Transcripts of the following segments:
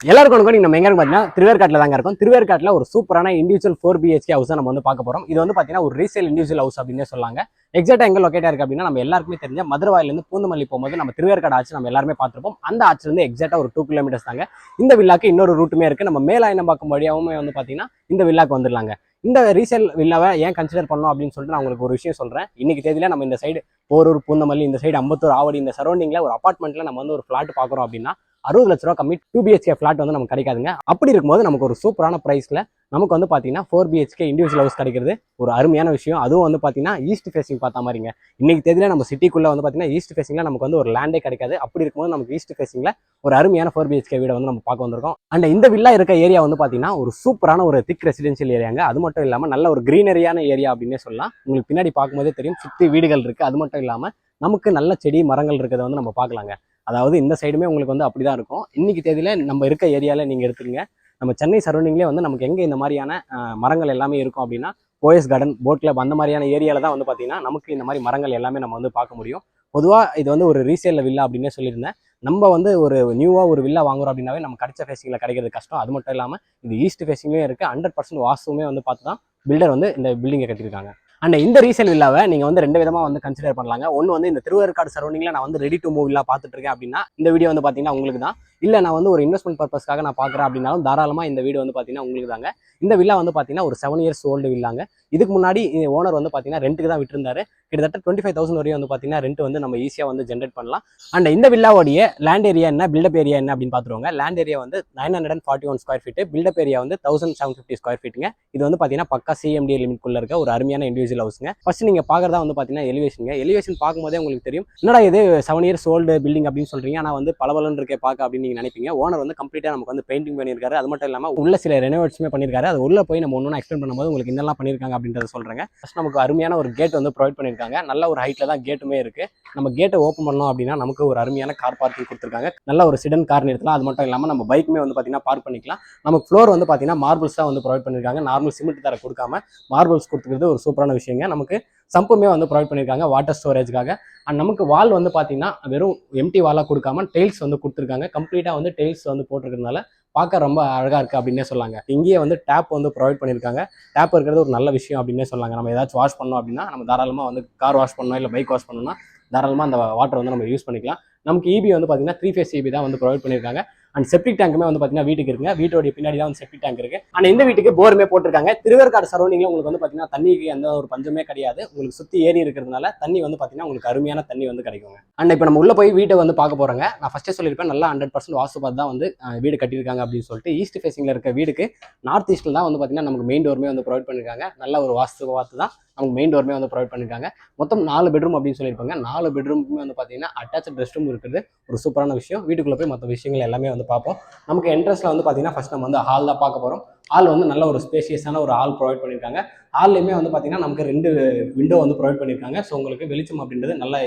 எல்லாருக்கும் வணக்கம். நம்ம எங்க பார்த்தீங்கன்னா திருவேற்காட்டில் தாங்க இருக்கும். திருவேற்காட்டில் ஒரு சூப்பரான இண்டிவிஜுவல் 4 BHK ஹவுஸ் நம்ம வந்து பார்க்க போறோம். இது வந்து பார்த்தீங்கன்னா ஒரு ரீசேல் இண்டிவிஜுவல் ஹவுஸ் அப்படின்னே சொல்லாங்க. எக்ஸாக்டா எங்க லொக்கேட்டா இருக்கு அப்படின்னா நம்ம எல்லாருக்குமே தெரிஞ்ச மதுரவாயிலிருந்து பூந்தமல்லி போகும்போது நம்ம திருவேற்காடு ஆச்சு நம்ம எல்லாருமே பார்த்துருப்போம். அந்த ஆச்சுல இருந்து எக்ஸாக்டா ஒரு 2 கிலோமீட்டர்ஸ் தாங்க. இந்த வில்லாக்கு இன்னொரு ரூட்டுமே இருக்கு. நம்ம மேலாயினம்பாக்கம் வழியாவுமே வந்து பார்த்தீங்கன்னா இந்த வில்லாக்கு வந்துடலாங்க. இந்த ரீசேல் வில்லாவை ஏன் கன்சிடர் பண்ணோம் அப்படின்னு சொல்லிட்டு நான் உங்களுக்கு ஒரு விஷயம் சொல்றேன். இன்னைக்கு தேதியில நம்ம இந்த சைடு போரூர், பூந்தமல்லி, இந்த சைடு அம்பத்தூர், ஆவடி இந்த சரௌண்டிங்ல ஒரு அபார்ட்மெண்ட்ல நம்ம வந்து ஒரு ஃபிளாட் பார்க்குறோம் அப்படின்னா 60 லட்ச ரூபா கம்மி 2 BHK ஃபிளாட் வந்து நமக்கு கிடைக்காதுங்க. அப்படி இருக்கும்போது நமக்கு ஒரு சூப்பரான பிரைஸ்ல நமக்கு வந்து பார்த்தீங்கன்னா 4 BHK இண்டிவிஜுவல் ஹவுஸ் கிடைக்கிறது ஒரு அருமையான விஷயம். அதுவும் வந்து பார்த்தீங்கன்னா ஈஸ்ட் ஃபேசிங் பார்த்த மாதிரிங்க. இன்னைக்கு தேதியில நம்ம சிட்டிக்குள்ள வந்து பார்த்தீங்கன்னா ஈஸ்ட் ஃபேசிங்ல நமக்கு வந்து ஒரு லேண்டே கிடைக்காது. அப்படி இருக்கும்போது நமக்கு ஈஸ்ட் ஃபேசிங்ல ஒரு அருமையான 4 BHK வீடை வந்து நம்ம பார்க்க வந்திருக்கோம். அண்ட் இந்த வில்லா இருக்க ஏரியா வந்து பார்த்தீங்கன்னா ஒரு சூப்பரான ஒரு திக் ரெசிடென்ஷியல் ஏரியாங்க. அது மட்டும் இல்லாமல் நல்ல ஒரு கிரீனரியான ஏரியா அப்படின்னே சொல்லலாம். உங்களுக்கு பின்னாடி பார்க்கும்போதே தெரியும் சுற்றி வீடுகள் இருக்கு. அது மட்டும் இல்லாமல் நமக்கு நல்ல செடி மரங்கள் இருக்கிறத வந்து நம்ம பார்க்கலாங்க. அதாவது இந்த சைடுமே உங்களுக்கு வந்து அப்படிதான் இருக்கும். இன்னைக்கு தேதியில நம்ம இருக்க ஏரியால நீங்க எடுத்துக்கங்க. நம்ம சென்னை சரௌண்டிங்லேயே வந்து நமக்கு எங்க இந்த மாதிரியான மரங்கள் எல்லாமே இருக்கும் அப்படின்னா போயஸ் கார்டன், போட் கிளப் அந்த மாதிரியான ஏரியால தான் வந்து பார்த்தீங்கன்னா நமக்கு இந்த மாதிரி மரங்கள் எல்லாமே நம்ம வந்து பார்க்க முடியும். பொதுவாக இது வந்து ஒரு ரீசேல் வில்லா அப்படின்னே சொல்லியிருந்தேன். நம்ம வந்து ஒரு நியூவா ஒரு வில்லா வாங்குறோம் அப்படின்னாவே நம்ம கிடைச்ச ஃபேசிங்ல கிடைக்கிறது கஷ்டம். அது மட்டும் இல்லாமல் இது ஈஸ்ட் ஃபேசிங்லேயும் இருக்கு. 100% வாஸ்துமே வந்து பார்த்து தான் பில்டர் வந்து இந்த பில்டிங்கை கட்டியிருக்காங்க. அண்ட் இந்த ரீசேல் வில்லாவை நீங்க வந்து 2 விதமா வந்து கன்சிடர் பண்ணலாங்க. ஒன்று வந்து இந்த திருவேற்காடு சரௌண்டிங்ல நான் வந்து ரெடி டு மூவ் வில்லா பார்த்துட்டு இருக்கேன் அப்படின்னா இந்த வீடியோ வந்து பார்த்தீங்கன்னா உங்களுக்கு தான். இல்லை நான் வந்து ஒரு இன்வெஸ்ட்மெண்ட் பர்பஸ்க்காக நான் பார்க்குறேன் அப்படின்னாலும் தாராளமாக இந்த வீடியோ வந்து பார்த்தீங்கன்னா உங்களுக்கு தாங்க. இந்த வில்லா வந்து பார்த்தீங்கன்னா ஒரு 7 இயர்ஸ் ஓல்டு வில்லாங்க. இதுக்கு முன்னாடி ஓனர் வந்து பார்த்தீங்கன்னா ரெண்ட்டுக்கு தான் விட்டுருந்தாரு. கிட்டத்தட்ட 25,000 வரையும் வந்து பார்த்தீங்கன்னா ரெண்ட் வந்து நம்ம ஈஸியாக வந்து ஜென்ரேட் பண்ணலாம். அண்ட் இந்த வில்லாவோடைய லேண்ட் ஏரியா என்ன, பில்டப் ஏரியா என்ன அப்படின்னு பார்த்துருவாங்க. லேண்ட் ஏரியா வந்து 941 ஸ்கொயர் ஃபீட், பில்டப் ஏரியா வந்து 1750 ஸ்கொயர் ஃபீட்டுங்க. இது வந்து பார்த்தீங்கன்னா பக்கா CMD லிமிட்குள்ள இருக்க ஒரு அருமையான இண்டிவிஜுவல் ஹவுஸ்ங்க. ஃபர்ஸ்ட் நீங்க பார்க்கறதா வந்து பார்த்தீங்கன்னா எலிவேஷனுங்க. எலிவேஷன் பார்க்கும்போதே உங்களுக்கு தெரியும் என்னடா இது 7 இயர்ஸ் ஓல்டு பில்டிங் அப்படின்னு சொல்றீங்க, ஆனால் வந்து பலபலன்னு இருக்கே பார்க்க அப்படின்னு நீங்க நினைப்பீங்க. ஓனர் வந்து கம்ப்ளீட்டா நமக்கு வந்து பெயிண்டிங் பண்ணியிருக்காரு. அது மட்டும் இல்லாமல் உள்ள சில ரெனோவேட்ஸுமே பண்ணியிருக்காரு. அது உள்ள போய் நம்ம ஒன்று எக்ஸ்பிளைன் பண்ணும்போது உங்களுக்கு என்னெல்லாம் பண்ணியிருக்காங்க அப்படின்றத சொல்றேங்க. ஃபர்ஸ்ட் நமக்கு அருமையான ஒரு கேட் வந்து ப்ரொவைட் பண்ணியிருக்காங்க. நல்ல ஒரு ஹைட்ல தான் கேட்டுமே இருக்கு. நம்ம கேட்டை ஓப்பன் பண்ணோம் அப்படின்னா நமக்கு ஒரு அருமையான கார் பார்க்கிங் கொடுத்துருக்காங்க. நல்ல ஒரு சிடன் கார் நிறுத்தலாம். அது மட்டும் இல்லாமல் நம்ம பைக்குமே வந்து பார்த்தீங்கன்னா பார்க் பண்ணிக்கலாம். நமக்கு ஃப்ளோர் வந்து பார்த்தீங்கன்னா மார்பிள்ஸ் தான் வந்து ப்ரொவைட் பண்ணியிருக்காங்க. நார்மல் சிமெண்ட் தர கொடுக்காம மார்பிள்ஸ் கொடுத்துக்கிறது ஒரு சூப்பரான விஷயங்க. நமக்கு சம்புமே வந்து ப்ரொவைட் பண்ணியிருக்காங்க வாட்டர் ஸ்டோரேஜ்க்காக. அண்ட் நமக்கு வால் வந்து பார்த்தீங்கன்னா வெறும் எம்டி வாலாக கொடுக்காம டெயில்ஸ் வந்து கொடுத்துருக்காங்க. கம்ப்ளீட்டாக வந்து டெயில்ஸ் வந்து போட்டிருக்கிறதுனால பார்க்க ரொம்ப அழகாக இருக்குது அப்படின்னே சொல்லாங்க. இங்கேயே வந்து டேப் வந்து ப்ரொவைட் பண்ணியிருக்காங்க. டேப் இருக்கிறது ஒரு நல்ல விஷயம் அப்படின்னே சொல்லாங்க. நம்ம ஏதாச்சும் வாஷ் பண்ணோம் அப்படின்னா நம்ம தாராளமாக வந்து கார் வாஷ் பண்ணணும் இல்லை பைக் வாஷ் பண்ணணும்னா தாராளமாக அந்த வாட்டர் வந்து நம்ம யூஸ் பண்ணிக்கலாம். நமக்கு இபி வந்து பார்த்தீங்கன்னா 3 phase இபி தான் வந்து ப்ரொவைட் பண்ணியிருக்காங்க. அண்ட் செப்டிக் டேங்குமே வந்து பார்த்தீங்கன்னா வீட்டுக்கு இருக்குங்க. வீட்டோட பின்னாடி தான் வந்து செப்டிக் டேங்க் இருக்கு. அண்ட் இந்த வீட்டுக்கு போருமே போட்டிருக்காங்க. திருவேற்காடு சரௌண்டிங்ல உங்களுக்கு வந்து பார்த்தீங்கன்னா தண்ணிக்கு எந்த ஒரு பஞ்சமே கிடையாது. உங்களுக்கு சுற்றி ஏரி இருக்கிறதுனால தண்ணி வந்து பார்த்தீங்கன்னா உங்களுக்கு அருமையான தண்ணி வந்து கிடைக்குங்க. அண்ட் இப்போ நம்ம உள்ள போய் வீட்டை வந்து பார்க்க போறோங்க. நான் ஃபர்ஸ்டே சொல்லியிருப்பேன் நல்லா 100% வாஸ்து பார்த்து தான் வந்து வீடு கட்டியிருக்காங்க அப்படின்னு சொல்லிட்டு. ஈஸ்ட் ஃபேசிங்ல இருக்க வீடுக்கு நார்த் ஈஸ்ட்ல தான் வந்து பார்த்தீங்கன்னா நமக்கு மெயின் டோருமே வந்து ப்ரொவைட் பண்ணியிருக்காங்க. நல்ல ஒரு வாஸ்து பார்த்து தான் நமக்கு மெயின் டோருமே வந்து ப்ரொவைட் பண்ணியிருக்காங்க. மொத்தம் 4 பெட்ரூம் அப்படின்னு சொல்லியிருப்பாங்க. 4 பெட்ரூமுமே வந்து பார்த்தீங்கன்னா அட்டாச் ரெஸ்ட் ரூம் இருக்குது. ஒரு சூப்பரான விஷயம். வீட்டுக்குள்ள போய் மற்ற விஷயங்கள் எல்லாமே வந்து பார்ப்போம். நமக்கு என்ட்ரன்ஸ்ல வந்து பார்த்தீங்கன்னா ஃபர்ஸ்ட் நம்ம வந்து ஹால் தான் பார்க்க போறோம். ஹால் வந்து நல்ல ஒரு ஸ்பேஷியஸான ஒரு ஹால் ப்ரொவைட் பண்ணியிருக்காங்க. ஹால்லையுமே வந்து பார்த்தீங்கன்னா நமக்கு 2 விண்டோ வந்து ப்ரொவைட் பண்ணியிருக்காங்க. ஸோ உங்களுக்கு வெளிச்சம் அப்படின்றது நல்ல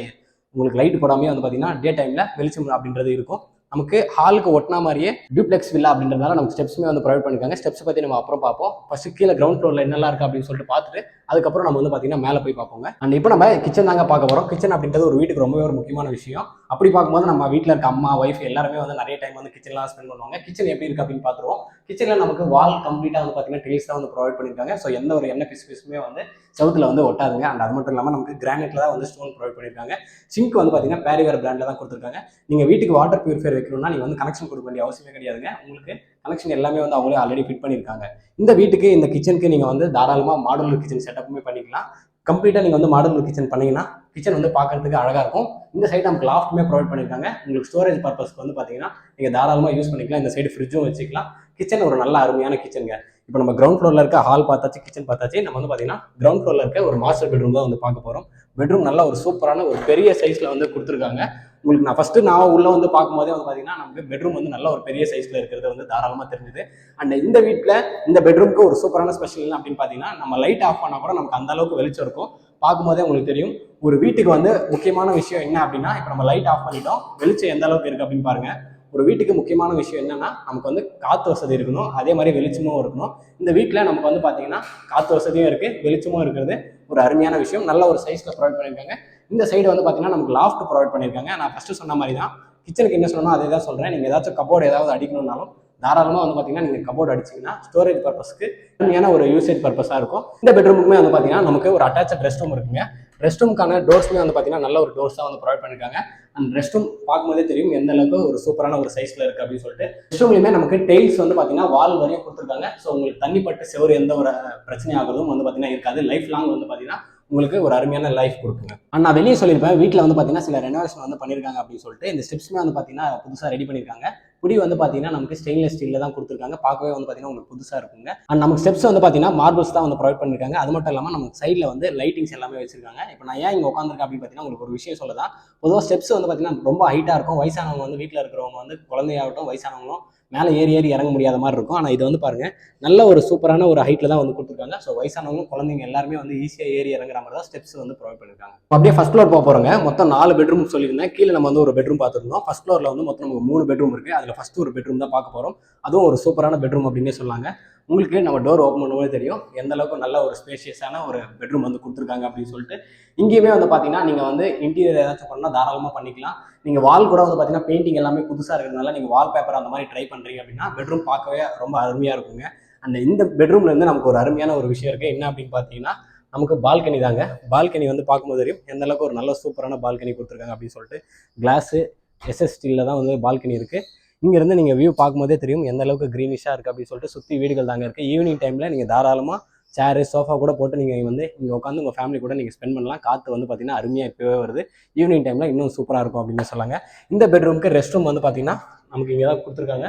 உங்களுக்கு லைட் போடாமே வந்து பார்த்தீங்கன்னா டே டைம்ல வெளிச்சம் அப்படின்றது இருக்கும். நமக்கு ஹாலுக்கு ஒட்டினா மாதிரியே டியூப்ளெக்ஸ் வில்லா அப்படின்றதுனால நமக்கு ஸ்டெப்ஸுமே வந்து ப்ரொவைட் பண்ணிருக்காங்க. ஸ்டெப்ஸ் பற்றி நம்ம அப்புறம் பார்ப்போம். ஃபர்ஸ்ட் கீழே கிரவுண்ட் ஃப்ளோரில் என்னெல்லாம் இருக்குது அப்படின்னு சொல்லிட்டு பார்த்துட்டு அதுக்கப்புறம் நம்ம வந்து பார்த்தீங்கன்னா மேலே போய் பார்ப்போங்க. அண்ட் இப்போ நம்ம கிச்சன் தாங்க பார்க்க போகிறோம். கிச்சன் அப்படின்றது ஒரு வீட்டுக்கு ரொம்பவே ஒரு முக்கியமான விஷயம். அப்படி பார்க்கும்போது நம்ம வீட்டில் இருக்க அம்மா, ஒய்ஃப் எல்லாருமே வந்து நிறைய டைம் வந்து கிச்சன்லாம் ஸ்பெண்ட் பண்ணுவாங்க. கிச்சன் எப்படி இருக்குது அப்படின்னு பார்த்துருவோம். கிச்சனில் நமக்கு வால் கம்ப்ளீட்டாக வந்து பார்த்தீங்கன்னா டெயில்ஸ் தான் வந்து ப்ரொவைட் பண்ணியிருக்காங்க. ஸோ எந்த ஒரு எண்ணெய் பிசுமே வந்து செவுத்துல வந்து ஒட்டாதுங்க. அண்ட் அது மட்டும் இல்லாமல் நமக்கு கிரானைட்ல தான் வந்து ஸ்டோன் ப்ரொவைட் பண்ணியிருக்காங்க. சிங்க் வந்து பார்த்தீங்கன்னா பேரிவேர் பிராண்டில் தான் கொடுத்துருக்காங்க. நீங்கள் வீட்டுக்கு வாட்டர் பியூரிஃபையர் வைக்கணும்னா நீங்கள் வந்து கனெக்ஷன் கொடுக்க வேண்டிய அவசியமே கிடையாதுங்க. உங்களுக்கு கனெக்ஷன் எல்லாமே வந்து அவங்களே ஆல்ரெடி ஃபிட் பண்ணியிருக்காங்க. இந்த வீட்டுக்கு இந்த கிச்சனுக்கு நீங்கள் வந்து தாராளமாக மாடுலர் கிச்சன் செட்டப்புமே பண்ணிக்கலாம். கம்ப்ளீட்டாக நீங்கள் வந்து மாடுலர் கிச்சன் பண்ணீங்கன்னா கிச்சன் வந்து பார்க்கறதுக்கு அழகாக இருக்கும். இந்த சைடு நமக்கு லாஃப்ட்டுமே ப்ரொவைட் பண்ணியிருக்காங்க. உங்களுக்கு ஸ்டோரேஜ் பர்பஸ்க்கு வந்து பார்த்தீங்கன்னா நீங்கள் தாராளமாக யூஸ் பண்ணிக்கலாம். இந்த சைடு ஃப்ரிட்ஜும் வச்சுக்கலாம். கிச்சன் ஒரு நல்ல அருமையான கிச்சனுங்க. இப்போ நம்ம கிரவுண்ட் ஃப்ளோரில் இருக்க ஹால் பார்த்தாச்சு, கிச்சன் பார்த்தாச்சு. நம்ம வந்து பார்த்தீங்கன்னா கிரவுண்ட் ஃப்ளோரில் இருக்க ஒரு மாஸ்டர் பெட்ரூம் தான் வந்து பார்க்க போகிறோம். பெட்ரூம் நல்ல ஒரு சூப்பரான ஒரு பெரிய சைஸில் வந்து கொடுத்துருக்காங்க. உங்களுக்கு நான் ஃபர்ஸ்ட் நான் உள்ள வந்து பார்க்கும்போதே வந்து பார்த்தீங்கன்னா நமக்கு பெட்ரூம் வந்து நல்ல ஒரு பெரிய சைஸில் இருக்கிறது வந்து தாராளமாக தெரிஞ்சுது. அண்ட் இந்த வீட்டில் இந்த பெட்ரூமுக்கு ஒரு சூப்பரான ஸ்பெஷல் என்ன அப்படின்னு பார்த்தீங்கன்னா நம்ம லைட் ஆஃப் பண்ணால் கூட நமக்கு அந்த அளவுக்கு வெளிச்சம் இருக்கும். பார்க்கும்போதே உங்களுக்கு தெரியும். ஒரு வீட்டுக்கு வந்து முக்கியமான விஷயம் என்ன அப்படின்னா இப்போ நம்ம லைட் ஆஃப் பண்ணிட்டோம், வெளிச்சம் எந்த அளவுக்கு இருக்குது அப்படின்னு பாருங்க. ஒரு வீட்டுக்கு முக்கியமான விஷயம் என்னன்னா நமக்கு வந்து காற்று வசதி இருக்கணும், அதே மாதிரி வெளிச்சமும் இருக்கணும். இந்த வீட்டில் நமக்கு வந்து பார்த்தீங்கன்னா காற்று வசதியும் இருக்குது, வெளிச்சமும் இருக்கிறது ஒரு அருமையான விஷயம். நல்ல ஒரு சைஸில் ப்ரொவைட் பண்ணியிருக்காங்க. இந்த சைடு வந்து பார்த்தீங்கன்னா நமக்கு லாஃப்ட் ப்ரொவைட் பண்ணியிருக்காங்க. நான் ஃபர்ஸ்ட் சொன்ன மாதிரி தான் கிச்சனுக்கு என்ன சொல்லணும் அதே தான் சொல்கிறேன். நீங்கள் ஏதாச்சும் கபோர்டு ஏதாவது அடிக்கணும்னாலும் தாராளமாக வந்து பார்த்தீங்கன்னா நீங்கள் கபோர்டு அடிச்சிங்கன்னா ஸ்டோரேஜ் பர்பஸ்க்கு உண்மையான ஒரு யூசேஜ் பர்பஸாக இருக்கும். இந்த பெட்ரூமுக்குமே வந்து பார்த்தீங்கன்னா நமக்கு ஒரு அட்டாச் ரெஸ்ட் ரூம் இருக்குங்க. ரெஸ்ட் ரூமுக்கான டோர்ஸ்மே வந்து பார்த்தீங்கன்னா நல்ல ஒரு டோர்ஸ் தான் வந்து ப்ரொவைட் பண்ணியிருக்காங்க. அந்த ரெஸ்ட் ரூம் பார்க்கும்போதே தெரியும் எந்த அளவுக்கு ஒரு சூப்பரான ஒரு சைஸ்ல இருக்கு அப்படின்னு சொல்லிட்டு. ரெஸ்ட் ரூம்லையுமே நமக்கு டெய்ல்ஸ் வந்து பார்த்தீங்கன்னா வால் வரையும் கொடுத்துருக்காங்க. ஸோ உங்களுக்கு தண்ணி பட்டு செவரு எந்த ஒரு பிரச்சனை ஆகுறதும் வந்து பார்த்தீங்கன்னா இருக்காது. லைஃப் லாங் வந்து பார்த்தீங்கன்னா உங்களுக்கு ஒரு அருமையான லைஃப் கொடுக்குங்க. நான் வெளியே சொல்லியிருப்பேன், வீட்டில் வந்து பார்த்தீங்கன்னா சில ரெனோவேஷன் வந்து பண்ணியிருக்காங்க அப்படின்னு சொல்லிட்டு. இந்த ஸ்டெப்ஸ்மே வந்து பார்த்தீங்கன்னா புதுசாக ரெடி பண்ணியிருக்காங்க. புடி வந்து பார்த்தீங்கன்னா நமக்கு ஸ்டெயின்லெஸ் ஸ்டீலில் தான் கொடுத்துருக்காங்க. பார்க்கவே வந்து பார்த்தீங்கன்னா உங்களுக்கு புதுசாக இருக்குங்க. அண்ட் நமக்கு ஸ்டெப்ஸ் வந்து பார்த்தீங்கன்னா மார்பிள்ஸ் தான் வந்து ப்ரொவைட் பண்ணியிருக்காங்க. அது மட்டும் இல்லாமல் நமக்கு சைடில் வந்து லைட்டிங்ஸ் எல்லாமே வச்சிருக்காங்க. இப்போ நான் ஏன் இங்கே உட்காந்துருக்கேன் அப்படின்னு பார்த்தீங்கன்னா உங்களுக்கு ஒரு விஷயம் சொல்லதான். பொதுவாக ஸ்டெப்ஸ் வந்து பார்த்தீங்கன்னா ரொம்ப ஹைட்டாக இருக்கும். வயசானவங்க வந்து வீட்டில் இருக்கிறவங்க வந்து குழந்தையாகட்டும் வயசானவங்களும் மேலே ஏறி இறங்க முடியாத மாதிரி இருக்கும். ஆனால் இது வந்து பாருங்க நல்ல ஒரு சூப்பரான ஒரு ஹைட்ல தான் வந்து கொடுத்துருக்காங்க. ஸோ வயசானவங்க குழந்தைங்க எல்லாருமே வந்து ஈஸியாக ஏறி இறங்குற மாதிரி தான் ஸ்டெப்ஸ் வந்து ப்ரொவைட் பண்ணிருக்காங்க. அப்படியே ஃபர்ஸ்ட் ஃப்ளோர் போக போறோங்க. மொத்தம் 4 பெட்ரூம் சொல்லியிருந்தேன். கீழே நம்ம வந்து ஒரு பெட்ரூம் பார்த்துருந்தோம். ஃபர்ஸ்ட் ஃப்ளோர்ல வந்து மொத்தம் நமக்கு 3 பெட்ரூம் இருக்கு. அதில் ஃபர்ஸ்ட் ஒரு பெட்ரூம் தான் பார்க்க போறோம். அதுவும் ஒரு சூப்பரான பெட்ரூம் அப்படின்னே சொல்லாங்க. உங்களுக்கு நம்ம டோர் ஓப்பன் பண்ணும்போது தெரியும் எந்த அளவுக்கு நல்ல ஒரு ஸ்பேஷியஸான ஒரு பெட்ரூம் வந்து கொடுத்துருக்காங்க அப்படின்னு சொல்லிட்டு. இங்கேயுமே வந்து பார்த்தீங்கன்னா நீங்கள் வந்து இன்டீரியர் ஏதாச்சும் பண்ணால் தாராளமாக பண்ணிக்கலாம். நீங்கள் வால் கூட வந்து பார்த்தீங்கன்னா பெயிண்டிங் எல்லாமே புதுசாக இருக்கிறதுனால நீங்கள் வால் பேப்பர் அந்த மாதிரி ட்ரை பண்ணுறீங்க அப்படின்னா பெட்ரூம் பார்க்கவே ரொம்ப அருமையாக இருக்குங்க. அந்த இந்த பெட்ரூம்ல இருந்து நமக்கு ஒரு அருமையான ஒரு விஷயம் இருக்குது. என்ன அப்படின்னு பார்த்தீங்கன்னா நமக்கு பால்கனி தாங்க. பால்கனி வந்து பார்க்கும்போது தெரியும் எந்த அளவுக்கு ஒரு நல்ல சூப்பரான பால்கனி கொடுத்துருக்காங்க அப்படின்னு சொல்லிட்டு. கிளாஸு எஸ்எஸ் ஸ்டீலில் தான் வந்து பால்கனி இருக்குது. இங்கேருந்து நீங்கள் வியூ பார்க்கும்போதே தெரியும் எந்த அளவுக்கு க்ரீனிஷாக இருக்குது அப்படின்னு சொல்லிட்டு. சுற்றி வீடுகள் தாங்க இருக்குது. ஈவினிங் டைமில் நீங்கள் தாராளமாக சேரு சோஃபா கூட போட்டு நீங்கள் வந்து இங்கே உட்காந்து உங்கள் ஃபேமிலி கூட நீங்கள் ஸ்பெண்ட் பண்ணலாம். காற்று வந்து பார்த்தீங்கன்னா அருமையாக இப்போவே வருது. ஈவினிங் டைமில் இன்னும் சூப்பராக இருக்கும் அப்படின்னு சொல்லாங்க. இந்த பெட்ரூமுக்கு ரெஸ்ட் ரூம் வந்து பார்த்தீங்கன்னா நமக்கு இங்கே தான் கொடுத்துருக்காங்க.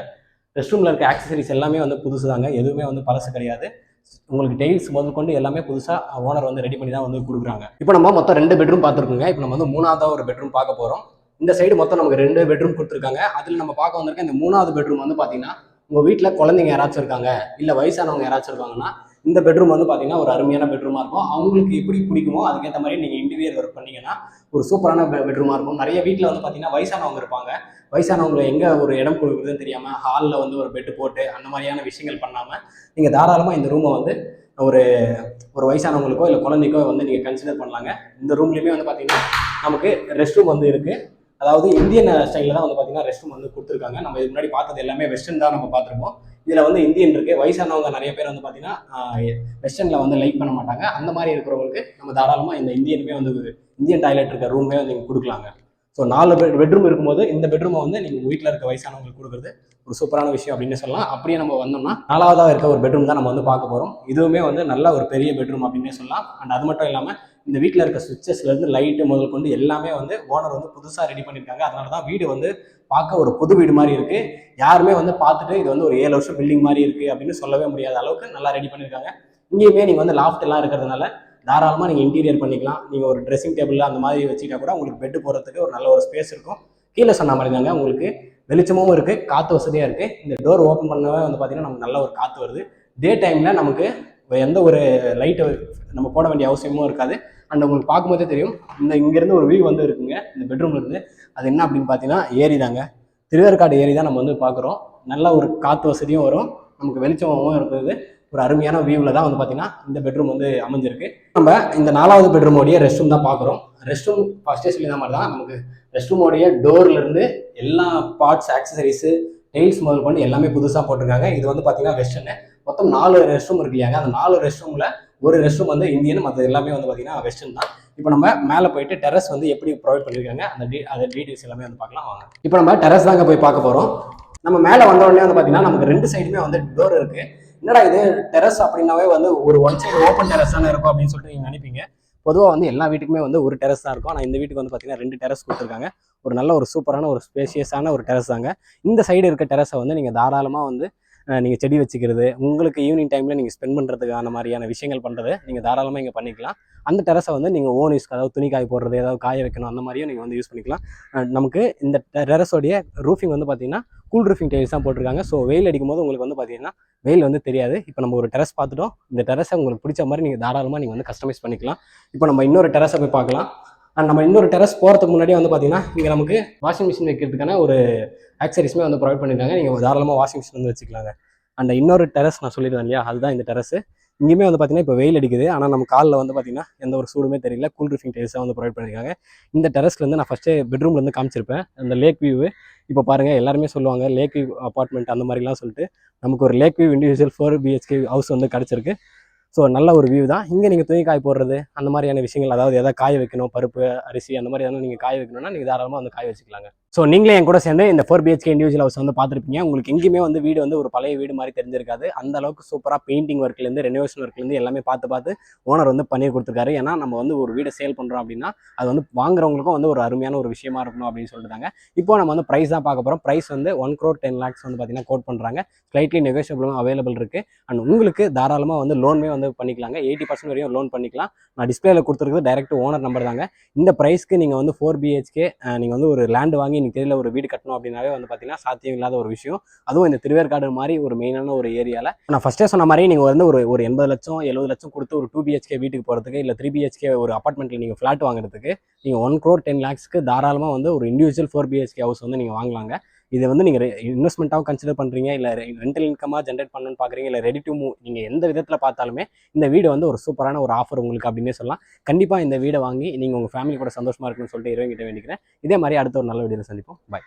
ரெஸ்ட் ரூமில் இருக்க ஆக்சசரிஸ் எல்லாமே வந்து புதுசு தாங்க. எதுவுமே வந்து பழசு கிடையாது. உங்களுக்கு டைல்ஸ் முதல் கொண்டு எல்லாமே புதுசாக ஓனர் வந்து ரெடி பண்ணி தான் வந்து கொடுக்குறாங்க. இப்போ நம்ம மொத்தம் 2 பெட்ரூம் பார்த்துருக்கோங்க. இப்போ நம்ம வந்து 3வது ஒரு பெட்ரூம் பார்க்க போகிறோம். இந்த சைடு மொத்தம் நமக்கு 2 பெட்ரூம் கொடுத்துருக்காங்க. அதில் நம்ம பார்க்க வந்திருக்க இந்த 3வது பெட்ரூம் வந்து பார்த்தீங்கன்னா உங்கள் வீட்டில் குழந்தைங்க யாராச்சும் இருக்காங்க இல்லை வயசானவங்க யாராச்சும் இருக்காங்கன்னா இந்த பெட்ரூம் வந்து பார்த்தீங்கன்னா ஒரு அருமையான பெட்ரூமாக இருக்கும். அவங்களுக்கு எப்படி பிடிக்குமோ அதுக்கேற்ற மாதிரி நீங்கள் இன்டீரியர் ஒர்க் பண்ணீங்கன்னா ஒரு சூப்பரான பெட்ரூமாக இருக்கும். நிறைய வீட்டில் வந்து பார்த்தீங்கன்னா வயசானவங்க இருப்பாங்க. வயசானவங்களை எங்கே ஒரு இடம் கொடுக்குறதுன்னு தெரியாமல் ஹாலில் வந்து ஒரு பெட்டு போட்டு அந்த மாதிரியான விஷயங்கள் பண்ணாமல் நீங்கள் தாராளமாக இந்த ரூமை வந்து ஒரு ஒரு வயசானவங்களுக்கோ இல்லை குழந்தைக்கோ வந்து நீங்கள் கன்சிடர் பண்ணலாங்க. இந்த ரூம்லேயுமே வந்து பார்த்தீங்கன்னா நமக்கு ரெஸ்ட் ரூம் வந்து இருக்குது. அதாவது இந்தியன் ஸ்டைலில் தான் வந்து பார்த்தீங்கன்னா ரெஸ்ட் ரூம் வந்து கொடுத்துருக்காங்க. நம்ம இதுக்கு முன்னாடி பார்த்தது எல்லாமே வெஸ்டர்ன் தான் நம்ம பார்த்துருப்போம். இதில் வந்து இந்தியன் இருக்குது. வயசானவங்க நிறைய பேர் வந்து பார்த்தீங்கன்னா வெஸ்டர்னில் வந்து லைக் பண்ண மாட்டாங்க. அந்த மாதிரி இருக்கிறவங்களுக்கு நம்ம தாராளமாக இந்த இந்தியனுமே வந்து இந்தியன் டாய்லெட் இருக்க ரூமே வந்து நீங்கள் கொடுக்கலாங்க. ஸோ 4 பெட்ரூம் இருக்கும்போது இந்த பெட்ரூமை வந்து நீங்கள் வீட்டில் இருக்க வயசானவங்களுக்கு கொடுக்குறது ஒரு சூப்பரான விஷயம் அப்படின்னு சொல்லலாம். அப்படியே நம்ம வந்தோம்னா 4வதாக இருக்க ஒரு பெட்ரூம் தான் நம்ம வந்து பார்க்க போகிறோம். இதுவுமே வந்து நல்ல ஒரு பெரிய பெட்ரூம் அப்படின்னே சொல்லலாம். அண்ட் அது மட்டும் இல்லாமல் இந்த வீட்டில் இருக்க சுவிட்சஸ்லேருந்து லைட்டு முதல் கொண்டு எல்லாமே வந்து ஓனர் வந்து புதுசாக ரெடி பண்ணியிருக்காங்க. அதனால தான் வீடு வந்து பார்க்க ஒரு புது வீடு மாதிரி இருக்குது. யாருமே வந்து பார்த்துட்டு இது வந்து ஒரு 7 வருஷம் பில்டிங் மாதிரி இருக்குது அப்படின்னு சொல்லவே முடியாத அளவுக்கு நல்லா ரெடி பண்ணியிருக்காங்க. இங்கேயுமே நீங்கள் வந்து லாஃப்ட் எல்லாம் இருக்கிறதுனால தாராளமாக நீங்கள் இன்டீரியர் பண்ணிக்கலாம். நீங்கள் ஒரு ட்ரெஸ்ஸிங் டேபிள் அந்த மாதிரி வச்சுக்கிட்டா கூட உங்களுக்கு பெட்டு போகிறதுக்கு ஒரு நல்ல ஒரு ஸ்பேஸ் இருக்கும். கீழே சொன்ன மாதிரி தாங்க உங்களுக்கு வெளிச்சமும் இருக்குது, காற்று வசதியாக இருக்குது. இந்த டோர் ஓப்பன் பண்ணவே வந்து பார்த்தீங்கன்னா நமக்கு நல்ல ஒரு காற்று வருது. டே டைமில் நமக்கு எந்த ஒரு லைட்டு நம்ம போட வேண்டிய அவசியமும் இருக்காது. அண்ட் உங்களுக்கு பார்க்கும்போதே தெரியும் இங்கேருந்து ஒரு வியூ வந்து இருக்குங்க இந்த பெட்ரூம்லேருந்து. அது என்ன அப்படின்னு பார்த்தீங்கன்னா ஏரி தாங்க. திருவேற்காடு ஏரி தான் நம்ம வந்து பார்க்குறோம். நல்ல ஒரு காற்று வசதியும் வரும், நமக்கு வெளிச்சமாகவும் இருக்குது. ஒரு அருமையான வியூவில் தான் வந்து பார்த்தீங்கன்னா இந்த பெட்ரூம் வந்து அமைஞ்சிருக்கு. நம்ம இந்த 4வது பெட்ரூமோடைய ரெஸ்ட் ரூம் தான் பார்க்குறோம். ரெஸ்ட் ரூம் ஃபர்ஸ்டே சொல்லியிருந்த மாதிரி தான் நமக்கு ரெஸ்ட் ரூமோடைய டோர்லேருந்து எல்லா பார்ட்ஸ் ஆக்சசரிஸு டெய்ல்ஸ் முதல் கொண்டு எல்லாமே புதுசாக போட்டிருக்காங்க. இது வந்து பார்த்தீங்கன்னா வெஸ்டர்னு. மொத்தம் 4 ரெஸ்ட் ரூம் இருக்கு இல்லையாங்க. அந்த 4 ரெஸ்ட் ரூமில் ஒரு ரெஸ்ட் ரூம் வந்து இந்தியன், மற்ற எல்லாமே வந்து பார்த்தீங்கன்னா வெஸ்டர்ன் தான். இப்போ நம்ம மேலே போயிட்டு டெரஸ் வந்து எப்படி ப்ரொவைட் பண்ணியிருக்காங்க அந்த டீட்டெயில்ஸ் எல்லாமே வந்து பார்க்கலாம் வாங்க. இப்போ நம்ம டெரஸ் தாங்க போய் பார்க்க போகிறோம். நம்ம மேலே வந்த உடனே வந்து பார்த்தீங்கன்னா நமக்கு 2 சைடுமே வந்து டோர் இருக்குது. என்னடா இது டெரஸ் அப்படின்னாவே வந்து ஒரு ஒன் சைடு ஓப்பன் டெரஸ் தானே இருக்கும் அப்படின்னு சொல்லிட்டு நீங்கள் நினைப்பீங்க. பொதுவாக வந்து எல்லா வீட்டுக்குமே வந்து ஒரு டெரஸ் தான் இருக்கும். ஆனால் இந்த வீட்டுக்கு வந்து பார்த்தீங்கன்னா 2 டெரஸ் கொடுத்துருக்காங்க. ஒரு நல்ல ஒரு சூப்பரான ஒரு ஸ்பேஷியஸான ஒரு டெரஸ் தாங்க. இந்த சைடு இருக்க டெரஸை வந்து நீங்கள் தாராளமாக வந்து நீங்கள் செடி வச்சுக்கிறது, உங்களுக்கு ஈவினிங் டைமில் நீங்கள் ஸ்பெண்ட் பண்ணுறதுக்கான மாதிரியான விஷயங்கள் பண்ணுறது நீங்கள் தாராளமாக இங்கே பண்ணிக்கலாம். அந்த டெரஸை வந்து நீங்கள் ஓன் யூஸ்க்கு, அதாவது துணி காய போடுறது, ஏதாவது காய வைக்கணும் அந்த மாதிரியும் நீங்கள் வந்து யூஸ் பண்ணிக்கலாம். நமக்கு இந்த டெரஸோடைய ரூஃபிங் வந்து பார்த்தீங்கன்னா கூல் ரூஃபிங் டைல்ஸ் தான் போட்டிருக்காங்க. ஸோ வெயில் அடிக்கும் போது உங்களுக்கு வந்து பார்த்தீங்கன்னா வெயில் வந்து தெரியாது. இப்போ நம்ம ஒரு டெரஸ் பார்த்துட்டோம். இந்த டெரஸை உங்களுக்கு பிடிச்ச மாதிரி நீங்கள் தாராளமாக நீங்கள் வந்து கஸ்டமைஸ் பண்ணிக்கலாம். இப்போ நம்ம இன்னொரு டெரஸை போய் பார்க்கலாம். அண்ட் நம்ம இன்னொரு டெரஸ் போகிறதுக்கு முன்னாடியே வந்து பார்த்தீங்கன்னா இங்கே நமக்கு வாஷிங் மிஷின் வைக்கிறதுக்கான ஒரு ஆக்சரிஸுமே வந்து ப்ரொவைட் பண்ணியிருக்காங்க. நீங்கள் தாராளமாக வாஷிங் மிஷின் வந்து வச்சுக்கலாங்க. அண்ட் இன்னொரு டெரஸ் நான் சொல்லியிருந்தேன் இல்லையா, அதுதான் இந்த டெரஸ். இங்கேயுமே வந்து பார்த்தீங்கன்னா இப்போ வெயில் அடிக்குது, ஆனால் நம்ம காலில் வந்து பார்த்தீங்கன்னா எந்த ஒரு சூடுமே தெரியல. கூல் ட்ரிப்பிங் டேஸாக வந்து ப்ரொவைட் பண்ணியிருக்காங்க. இந்த டெரஸ்லேருந்து நான் ஃபஸ்ட்டு பெட்ரூம்லேருந்து காமிச்சிருப்பேன் அந்த லேக் வியூ. இப்போ பாருங்கள், எல்லாருமே சொல்லுவாங்க லேக் வியூ அப்பார்ட்மெண்ட் அந்த மாதிரிலாம் சொல்லிட்டு, நமக்கு ஒரு lake view individual 4 BHK house வந்து கிடச்சிருக்கு. ஸோ நல்ல ஒரு வியூ தான். இங்கே நீங்கள் துணி காய போடுறது அந்த மாதிரியான விஷயங்கள், அதாவது எதாவது காய வைக்கணும், பருப்பு அரிசி அந்த மாதிரி எதாவது நீங்கள் காய வைக்கணும்னா நீங்கள் தாராளமாக வந்து காய வச்சுக்கலாங்க. ஸோ நீங்களே என் கூட சேர்ந்து இந்த 4 BHK இண்டிவிஜுவல் ஹவுஸ் வந்து பார்த்துருப்பீங்க. உங்களுக்கு எங்கேயுமே வந்து வீடு வந்து ஒரு பழைய வீடு மாதிரி தெரிஞ்சிருக்காது. அந்த அளவுக்கு சூப்பராக பெயிண்டிங் ஒர்க்லேருந்து ரெனோவேஷன் ஒர்க்லேருந்து எல்லாமே பார்த்து ஓனர் வந்து பண்ணி கொடுத்துருக்காரு. ஏன்னா நம்ம வந்து ஒரு வீடை சேல் பண்ணுறோம் அப்படின்னா அது வந்து வாங்குறவங்களுக்கும் வந்து ஒரு அருமையான ஒரு விஷயமா இருக்கணும் அப்படின்னு சொல்லிட்டாங்க. இப்போ நம்ம வந்து ப்ரைஸ் தான் பார்க்க போகிறோம். ப்ரைஸ் வந்து 1,10,00,000 வந்து பார்த்தீங்கன்னா கோட் பண்ணுறாங்க. ஸ்லைட்லி நெகோஷியபிளும் அவைலபிள் இருக்குது. அண்ட் உங்களுக்கு தாராளமாக வந்து லோனுமே வந்து பண்ணிக்கலாங்க. 80% வரையும் லோன் பண்ணிக்கலாம். நான் டிஸ்பிளேல கொடுத்துருக்குறது டைரக்ட் ஓனர் நம்பர் தாங்க. இந்த ப்ரைஸ்க்கு நீங்கள் வந்து 4 BHK நீங்கள் வந்து ஒரு லேண்ட் வாங்கி நீங்கள் தெரியல ஒரு வீடு கட்டணும் அப்படின்னாவே வந்து பார்த்தீங்கன்னா சாத்தியம் இல்லாத ஒரு விஷயம். அதுவும் இந்த திருவேற்காடு மாதிரி ஒரு மெயினான ஒரு ஏரியாவில் நான் ஃபஸ்ட்டே சொன்ன மாதிரி நீங்கள் வந்து ஒரு 80 லட்சம் 70 லட்சம் கொடுத்து ஒரு 2 BHK வீட்டுக்கு போகிறதுக்கு, இல்லை 3 BHK ஒரு அப்பார்ட்மெண்ட்டில் நீங்கள் ஃப்ளாட் வாங்குறதுக்கு நீங்கள் 1,10,00,000 தாராளமாக வந்து ஒரு இண்டிவிஜுவல் 4 BHK ஹவுஸ் வந்து நீங்கள் வாங்கலாங்க. இதை வந்து நீங்கள் இன்வெஸ்ட்மெண்ட்டாகவும் கன்சிடர் பண்ணுறீங்க, இல்லை ரெண்டல் இன்கமாக ஜென்ரேட் பண்ணணும்னு பார்க்குறீங்க, இல்லை ரெடி டு மூவ், நீங்கள் எந்த விதத்தில் பார்த்தாலுமே இந்த வீடு வந்து ஒரு சூப்பரான ஒரு ஆஃபர் உங்களுக்கு அப்படின்னே சொல்லலாம். கண்டிப்பாக இந்த வீடை வாங்கி நீங்கள் உங்கள் ஃபேமிலி கூட சந்தோஷமாக இருக்குன்னு சொல்லிட்டு இறைவன் கிட்ட வேண்டிக்கிறேன். இதே மாதிரி அடுத்த ஒரு நல்ல வீடியோவில் சந்திப்போம். பாய்.